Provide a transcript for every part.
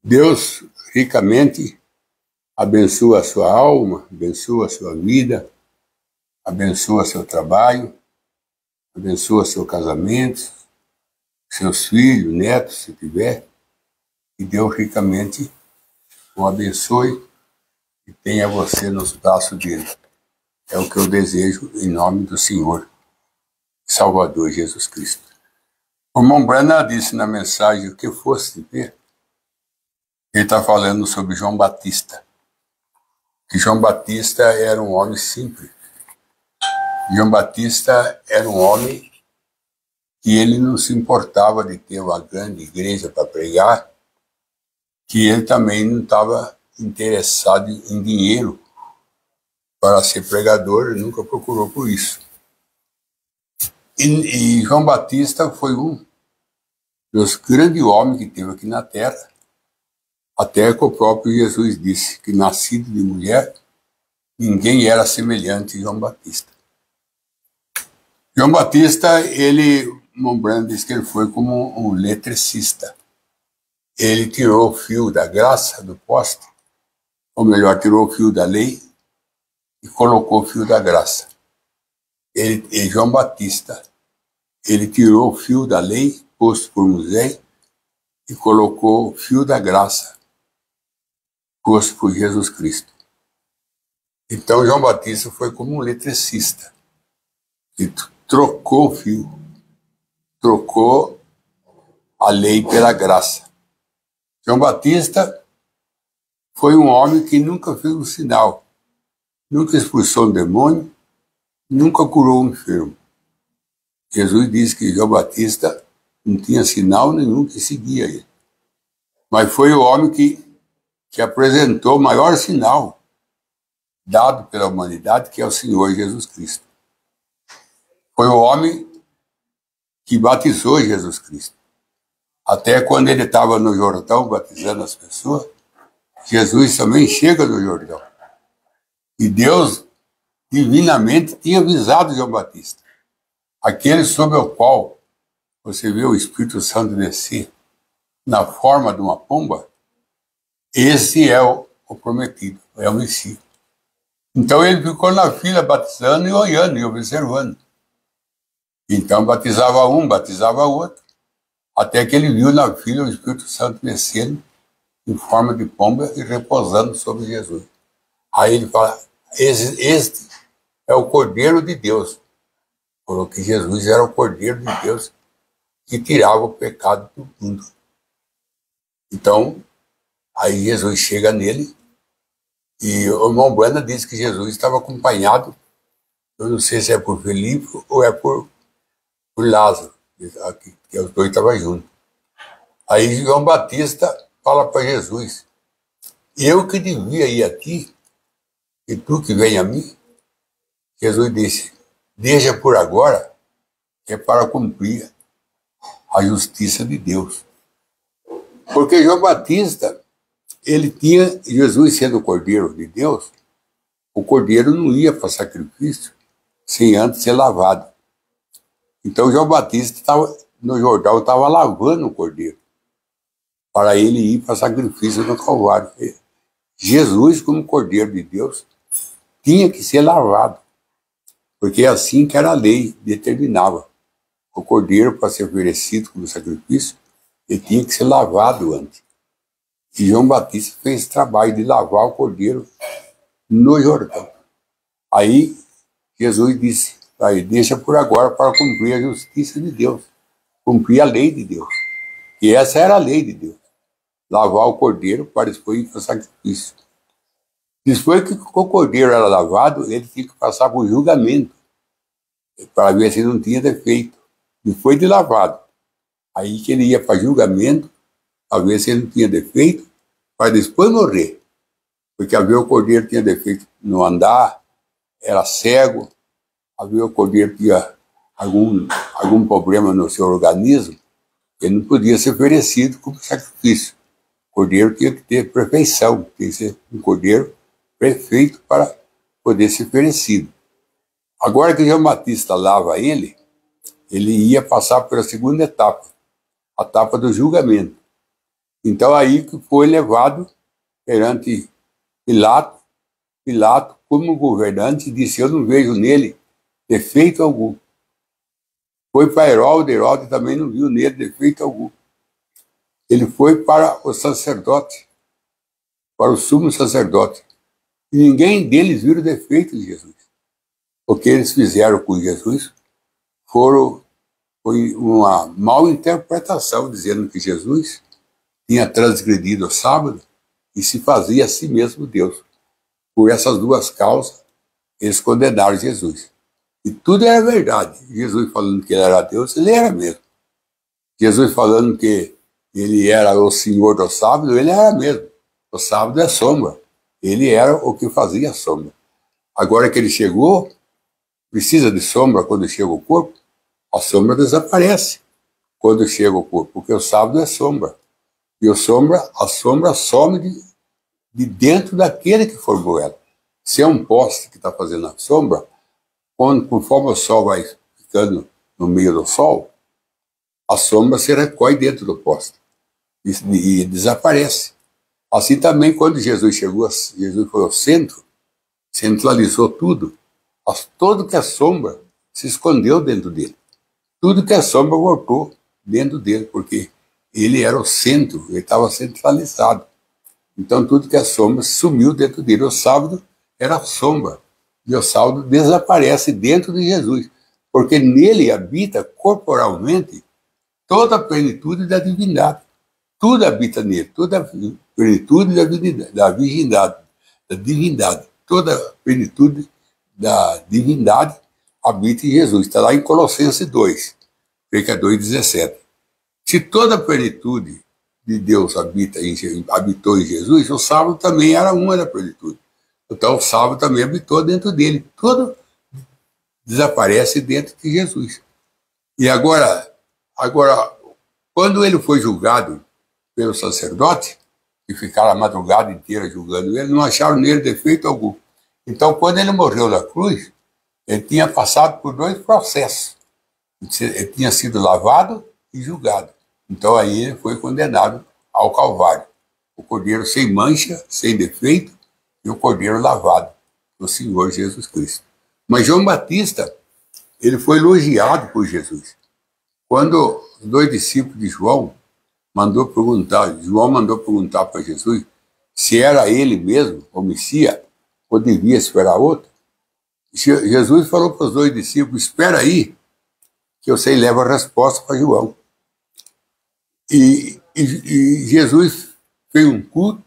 Deus ricamente abençoa a sua alma, abençoa a sua vida, abençoa seu trabalho, abençoa seu casamento, seus filhos, netos, se tiver, e Deus ricamente o abençoe e tenha você nos braços dele. É o que eu desejo em nome do Senhor Salvador Jesus Cristo. O irmão Branham disse na mensagem: o que fosse ver, ele está falando sobre João Batista. Que João Batista era um homem simples. João Batista era um homem que ele não se importava de ter uma grande igreja para pregar, que ele também não estava interessado em dinheiro para ser pregador, ele nunca procurou por isso. E João Batista foi um dos grandes homens que teve aqui na terra, até que o próprio Jesus disse que, nascido de mulher, ninguém era semelhante a João Batista. João Batista, irmão Branham diz que ele foi como um eletricista. Ele tirou o fio da graça do poste, ou melhor, tirou o fio da lei e colocou o fio da graça. João Batista, ele tirou o fio da lei, posto por Moisés, e colocou o fio da graça, posto por Jesus Cristo. Então, João Batista foi como um eletricista, que trocou o fio, trocou a lei pela graça. João Batista foi um homem que nunca fez um sinal, nunca expulsou um demônio, nunca curou um enfermo. Jesus disse que João Batista não tinha sinal nenhum que seguia ele. Mas foi o homem que apresentou o maior sinal dado pela humanidade, que é o Senhor Jesus Cristo. Foi o homem que batizou Jesus Cristo. Até quando ele estava no Jordão batizando as pessoas, Jesus também chega no Jordão. E Deus, divinamente, tinha avisado João Batista. Aquele sobre o qual você vê o Espírito Santo descer na forma de uma pomba, esse é o prometido, é o Messias. Então ele ficou na fila batizando e olhando e observando. Então batizava um, batizava outro, até que ele viu na fila o Espírito Santo descendo em forma de pomba e repousando sobre Jesus. Aí ele fala: este é o Cordeiro de Deus. Falou que Jesus era o Cordeiro de Deus que tirava o pecado do mundo. Então, aí Jesus chega nele e o irmão Branham disse que Jesus estava acompanhado, eu não sei se é por Felipe ou é por Lázaro, que os dois estavam juntos. Aí João Batista fala para Jesus: eu que devia ir a ti, e tu que vem a mim? Jesus disse: deixa por agora, que é para cumprir a justiça de Deus. Porque João Batista, ele tinha, Jesus sendo o Cordeiro de Deus, o Cordeiro não ia para sacrifício sem antes ser lavado. Então João Batista estava no Jordão, estava lavando o Cordeiro, para ele ir para sacrifício no Calvário. Jesus, como Cordeiro de Deus, tinha que ser lavado, porque é assim que era a lei determinava. O Cordeiro, para ser oferecido como sacrifício, ele tinha que ser lavado antes. E João Batista fez esse trabalho de lavar o Cordeiro no Jordão. Aí Jesus disse: aí, deixa por agora para cumprir a justiça de Deus, cumprir a lei de Deus. E essa era a lei de Deus: lavar o Cordeiro para depois ir para o sacrifício. Depois que o Cordeiro era lavado, ele tinha que passar por julgamento, para ver se não tinha defeito. Depois de lavado, aí que ele ia para julgamento, para ver se ele não tinha defeito, para depois morrer. Porque às vezes o Cordeiro tinha defeito no andar, era cego, às vezes o Cordeiro tinha algum problema no seu organismo, ele não podia ser oferecido como sacrifício. O Cordeiro tinha que ter perfeição, tinha que ser um Cordeiro perfeito para poder ser oferecido. Agora que João Batista lava ele ia passar pela segunda etapa, a etapa do julgamento. Então aí que foi levado perante Pilato. Pilato, como governante, disse: eu não vejo nele defeito algum. Foi para Herodes, Herodes também não viu nele defeito algum. Ele foi para o sacerdote, para o sumo sacerdote. E ninguém deles viu o defeito de Jesus. O que eles fizeram com Jesus foi uma mal interpretação, dizendo que Jesus tinha transgredido o sábado e se fazia a si mesmo Deus. Por essas duas causas, eles condenaram Jesus. E tudo era verdade. Jesus falando que ele era Deus, ele era mesmo. Jesus falando que ele era o Senhor do sábado, ele era mesmo. O sábado é sombra. Ele era o que fazia sombra. Agora que ele chegou, precisa de sombra quando chega o corpo, a sombra desaparece quando chega o corpo, porque o sábado é sombra. E a sombra some de dentro daquele que formou ela. Se é um poste que está fazendo a sombra, conforme o sol vai ficando no meio do sol, a sombra se recolhe dentro do poste e desaparece. Assim também, quando Jesus chegou, Jesus foi ao centro, centralizou tudo. Tudo que é sombra se escondeu dentro dele. Tudo que é sombra voltou dentro dele, porque ele era o centro, ele estava centralizado. Então tudo que é sombra sumiu dentro dele. O sábado era sombra. E o sábado desaparece dentro de Jesus, porque nele habita corporalmente toda a plenitude da divindade. Tudo habita nele, toda a plenitude da divindade. Toda a plenitude da divindade habita em Jesus. Está lá em Colossenses 2, que é 2,17. Se toda a plenitude de Deus habitou em Jesus, o sábado também era uma da plenitude. Então o sábado também habitou dentro dele. Tudo desaparece dentro de Jesus. E agora, quando ele foi julgado pelo sacerdote, que ficaram a madrugada inteira julgando ele, não acharam nele defeito algum. Então, quando ele morreu na cruz, ele tinha passado por 2 processos. Ele tinha sido lavado e julgado. Então, aí ele foi condenado ao Calvário. O Cordeiro sem mancha, sem defeito, e o Cordeiro lavado, o Senhor Jesus Cristo. Mas João Batista, ele foi elogiado por Jesus. Quando os 2 discípulos de João mandou perguntar para Jesus se era ele mesmo, o Messias, ou devia esperar outro. Jesus falou para os 2 discípulos: espera aí, que eu sei levar a resposta para João. E Jesus fez um culto,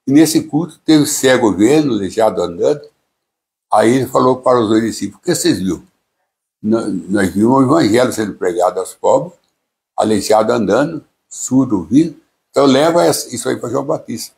e nesse culto teve cego vendo, aleijado andando. Aí ele falou para os 2 discípulos: o que vocês viram? Nós vimos o evangelho sendo pregado aos pobres, aleijado andando, surdo ouvindo. Então leva isso aí para João Batista.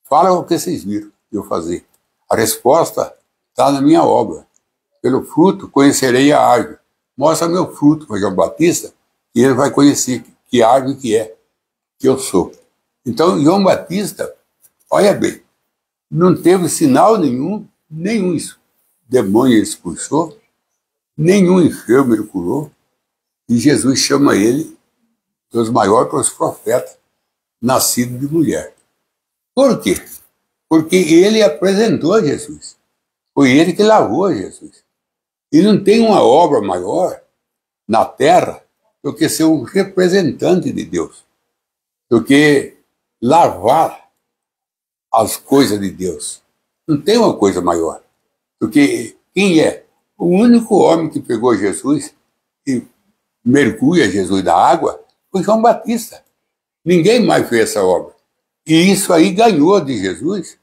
Fala o que vocês viram eu fazer. A resposta está na minha obra. Pelo fruto conhecerei a árvore. Mostra meu fruto para João Batista e ele vai conhecer que árvore que é, que eu sou. Então João Batista, olha bem, não teve sinal nenhum demônio ele expulsou, nenhum enfermo ele curou, e Jesus chama ele dos maiores dos profetas, nascido de mulher. Por quê? Porque ele apresentou a Jesus. Foi ele que lavou a Jesus. E não tem uma obra maior na terra do que ser um representante de Deus, do que lavar as coisas de Deus. Não tem uma coisa maior. Porque quem é? O único homem que pegou Jesus e mergulha Jesus na água foi João Batista. Ninguém mais fez essa obra. E isso aí ganhou de Jesus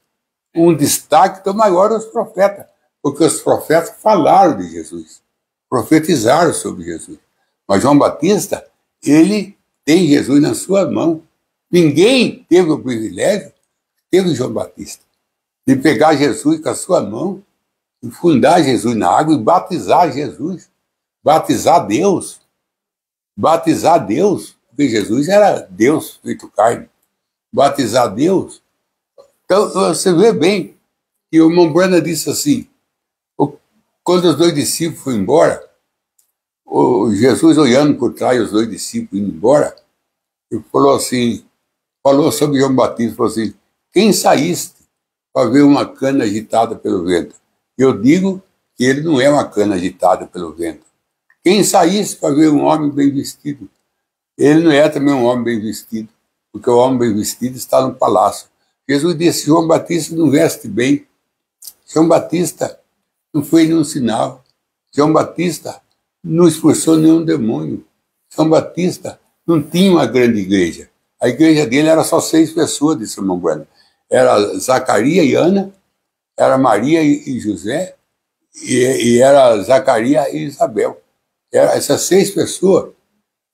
um destaque do maior dos profetas, porque os profetas falaram de Jesus, profetizaram sobre Jesus. Mas João Batista, ele tem Jesus na sua mão. Ninguém teve o privilégio, teve João Batista, de pegar Jesus com a sua mão, e fundar Jesus na água e batizar Jesus, batizar Deus, porque Jesus era Deus feito carne, batizar Deus. Então você vê bem que o Mombrana disse assim, quando os 2 discípulos foram embora, Jesus olhando por trás, os 2 discípulos indo embora, ele falou assim, falou sobre João Batista, falou assim: quem saíste para ver uma cana agitada pelo vento? Eu digo que ele não é uma cana agitada pelo vento. Quem saíste para ver um homem bem vestido? Ele não é também um homem bem vestido, porque o homem bem vestido está no palácio. Jesus disse: João Batista não veste bem. João Batista não fez nenhum sinal. João Batista não expulsou nenhum demônio. João Batista não tinha uma grande igreja. A igreja dele era só 6 pessoas, disse o irmão Bueno. Era Zacarias e Ana, era Maria e José, e era Zacarias e Isabel. Essas 6 pessoas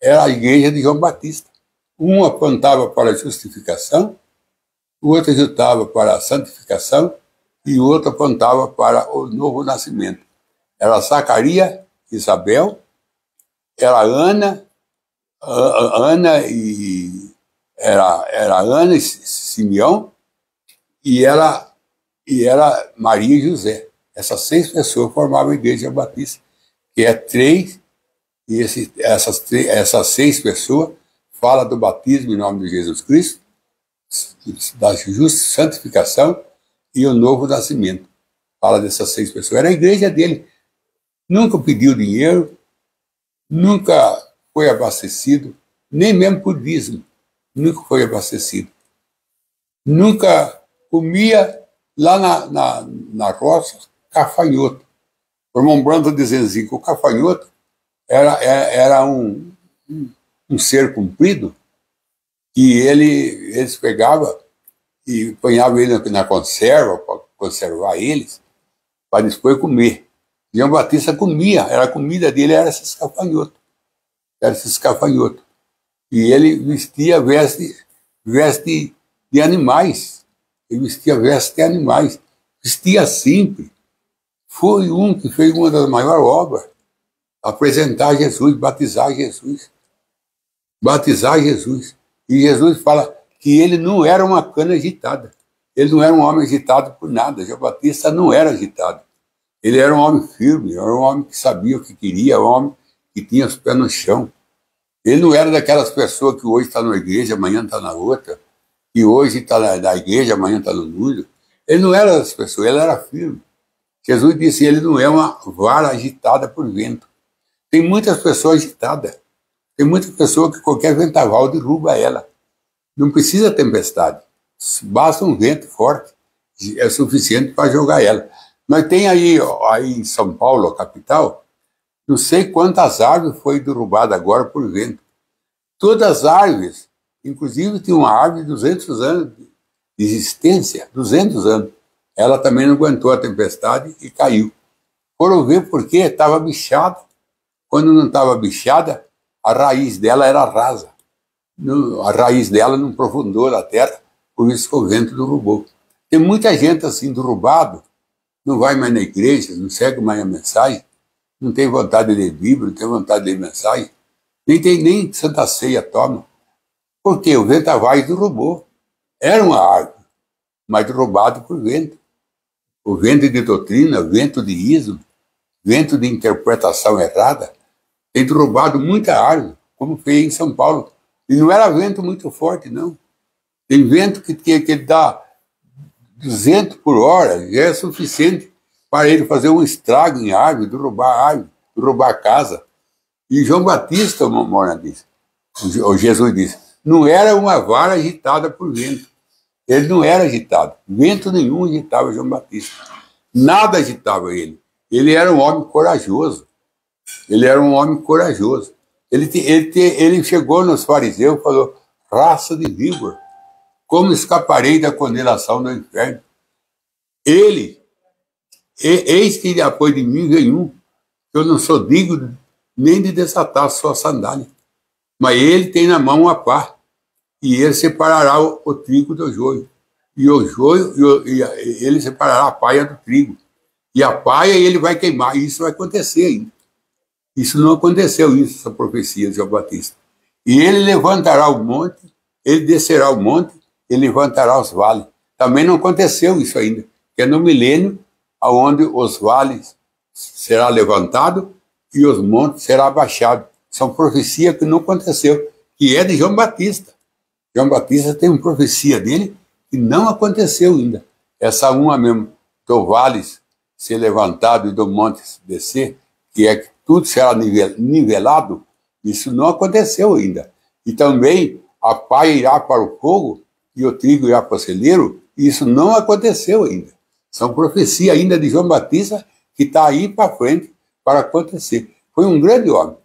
era a igreja de João Batista. Um apontava para a justificação, o outro ajuntava para a santificação e o outro apontava para o novo nascimento. Era Zacarias, Isabel, era Ana e Simeão, e era Maria e José. Essas 6 pessoas formavam a igreja batista, que é 3, e essas 6 pessoas falam do batismo em nome de Jesus Cristo, da justa santificação e o novo nascimento. Fala dessas 6 pessoas. Era a igreja dele. Nunca pediu dinheiro, nunca foi abastecido, nem mesmo por dízimo. Nunca foi abastecido. Nunca comia lá na roça cafanhoto. O irmão Branco dizendo assim, que o cafanhoto era um ser comprido que eles pegavam e ponhavam ele na conserva, para conservar eles, para depois comer. João Batista comia, a comida dele era esses cafanhotos. E ele vestia veste de animais. Ele vestia veste de animais. Vestia simples. Foi um que fez uma das maiores obras. Apresentar Jesus, batizar Jesus. Batizar Jesus. E Jesus fala que ele não era uma cana agitada. Ele não era um homem agitado por nada. João Batista não era agitado. Ele era um homem firme, era um homem que sabia o que queria, um homem que tinha os pés no chão. Ele não era daquelas pessoas que hoje está na igreja, amanhã está na outra, que hoje está na igreja, amanhã está no núcleo. Ele não era dessas pessoas, ele era firme. Jesus disse, ele não é uma vara agitada por vento. Tem muitas pessoas agitadas. Tem muitas pessoas que qualquer vendaval derruba ela. Não precisa tempestade. Basta um vento forte. É suficiente para jogar ela. Nós tem aí em São Paulo, a capital, não sei quantas árvores foi derrubadas agora por vento. Todas as árvores, inclusive tinha uma árvore de 200 anos de existência, 200 anos. Ela também não aguentou a tempestade e caiu. Foram ver por quê? Estava bichada. Quando não estava bichada, a raiz dela era rasa. A raiz dela não aprofundou na terra, por isso que o vento derrubou. Tem muita gente assim derrubado, não vai mais na igreja, não segue mais a mensagem, não tem vontade de ler Bíblia, não tem vontade de ler mensagem, nem Santa Ceia toma. Por quê? O vendaval derrubou. Era uma árvore, mas derrubado por vento. O vento de doutrina, vento de ismo, vento de interpretação errada, tem derrubado muita árvore, como fez em São Paulo. E não era vento muito forte, não. Tem vento que dá 200 por hora, já é suficiente para ele fazer um estrago em árvore, derrubar casa. E João Batista, Mona disse, o Jesus disse, não era uma vara agitada por vento. Ele não era agitado. Vento nenhum agitava João Batista. Nada agitava ele. Ele era um homem corajoso. Ele chegou nos fariseus e falou, raça de víbora, como escaparei da condenação do inferno? Eis que depois de mim vem um, que eu não sou digno nem de desatar a sua sandália. Mas ele tem na mão a pá, e ele separará o trigo do joio. E o joio, ele separará a paia do trigo. E a paia ele vai queimar. E isso vai acontecer ainda. Isso não aconteceu, essa profecia de João Batista. E ele levantará o monte, ele descerá o monte, ele levantará os vales. Também não aconteceu isso ainda, que é no milênio, onde os vales será levantado e os montes será abaixado. São profecias que não aconteceu, que é de João Batista. João Batista tem uma profecia dele que não aconteceu ainda. Essa uma mesmo, do vales ser levantado e do monte descer, que é que tudo será nivelado, isso não aconteceu ainda. E também a palha irá para o fogo e o trigo irá para o celeiro, isso não aconteceu ainda. São profecias ainda de João Batista que está aí para frente para acontecer. Foi um grande homem.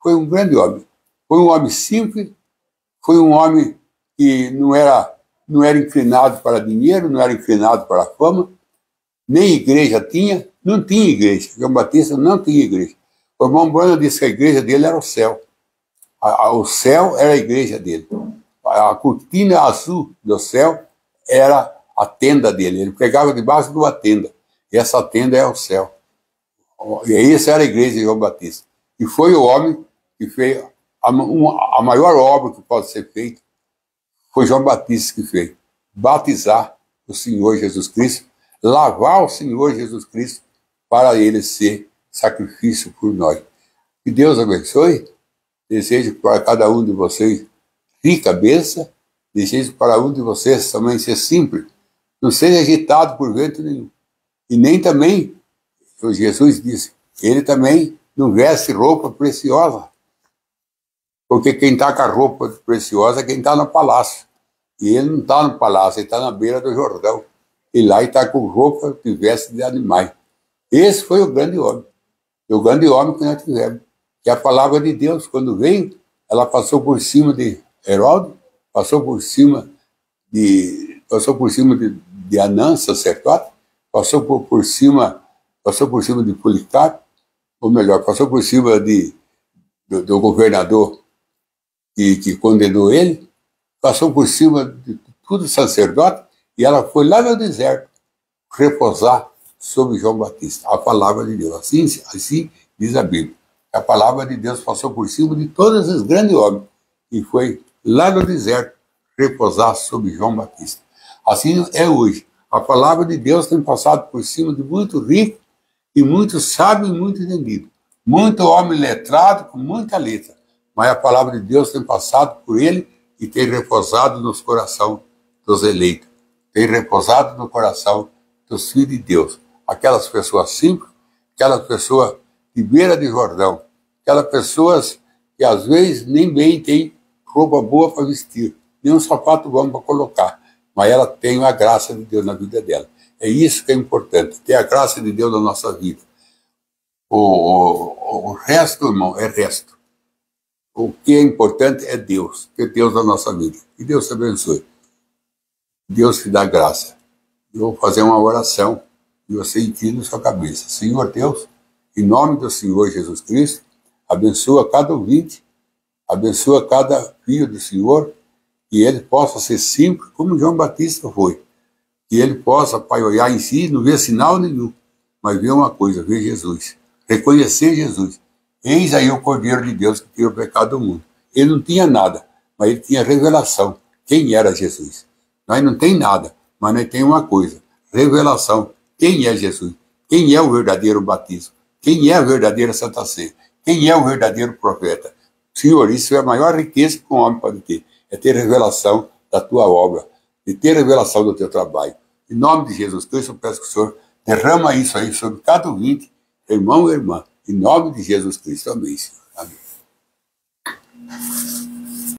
Foi um grande homem. Foi um homem simples, foi um homem que não era inclinado para dinheiro, não era inclinado para a fama, nem igreja tinha, não tinha igreja. João Batista não tinha igreja. O irmão Branham disse que a igreja dele era o céu. O céu era a igreja dele. A cortina azul do céu era a tenda dele. Ele pregava debaixo de uma tenda. E essa tenda é o céu. E essa era a igreja de João Batista. E foi o homem que fez a maior obra que pode ser feita. Foi João Batista que fez. Batizar o Senhor Jesus Cristo, lavar o Senhor Jesus Cristo para ele ser sacrifício por nós. Que Deus abençoe. Desejo para cada um de vocês rica bênção. Desejo para um de vocês também ser simples. Não seja agitado por vento nenhum. E nem também, Jesus disse, ele também não veste roupa preciosa. Porque quem está com a roupa preciosa é quem está no palácio. E ele não está no palácio, ele está na beira do Jordão. E lá ele está com roupa que veste de animais. Esse foi o grande homem. O grande homem que nós tivemos. Que a palavra de Deus, quando veio, ela passou por cima de Herodes, passou por cima de Anã, sacerdote, passou por cima de Policarpo, ou melhor, passou por cima do governador que condenou ele, passou por cima de tudo sacerdote, e ela foi lá no deserto repousar sobre João Batista, a palavra de Deus. Assim diz a Bíblia. A palavra de Deus passou por cima de todos os grandes homens e foi lá no deserto repousar sobre João Batista. Assim é hoje. A palavra de Deus tem passado por cima de muito rico e muito sábio e muito entendido. Muito homem letrado com muita letra. Mas a palavra de Deus tem passado por ele e tem repousado nos corações dos eleitos. Tem repousado no coração dos filhos de Deus. Aquelas pessoas simples, aquelas pessoas de beira de Jordão, aquelas pessoas que às vezes nem bem tem roupa boa para vestir, nem um sapato bom para colocar, mas ela tem a graça de Deus na vida dela. É isso que é importante, ter a graça de Deus na nossa vida. O resto, irmão, é resto. O que é importante é Deus, ter Deus na nossa vida. Que Deus te abençoe. Deus te dá graça. Eu vou fazer uma oração e você inclina sua cabeça. Senhor Deus, em nome do Senhor Jesus Cristo, abençoa cada ouvinte, abençoa cada filho do Senhor, que ele possa ser simples como João Batista foi. Que ele possa, Pai, olhar em si, não ver sinal nenhum, mas ver uma coisa, ver Jesus. Reconhecer Jesus. Eis aí o Cordeiro de Deus que tira o pecado do mundo. Ele não tinha nada, mas ele tinha revelação. Quem era Jesus? Nós não tem nada, mas nós temos uma coisa. Revelação. Quem é Jesus? Quem é o verdadeiro batismo? Quem é a verdadeira Santa Ceia? Quem é o verdadeiro profeta? Senhor, isso é a maior riqueza que um homem pode ter. É ter revelação da tua obra. De ter revelação do teu trabalho. Em nome de Jesus Cristo, eu peço que o Senhor derrama isso aí sobre cada ouvinte, irmão e irmã. Em nome de Jesus Cristo. Amém, Senhor. Amém.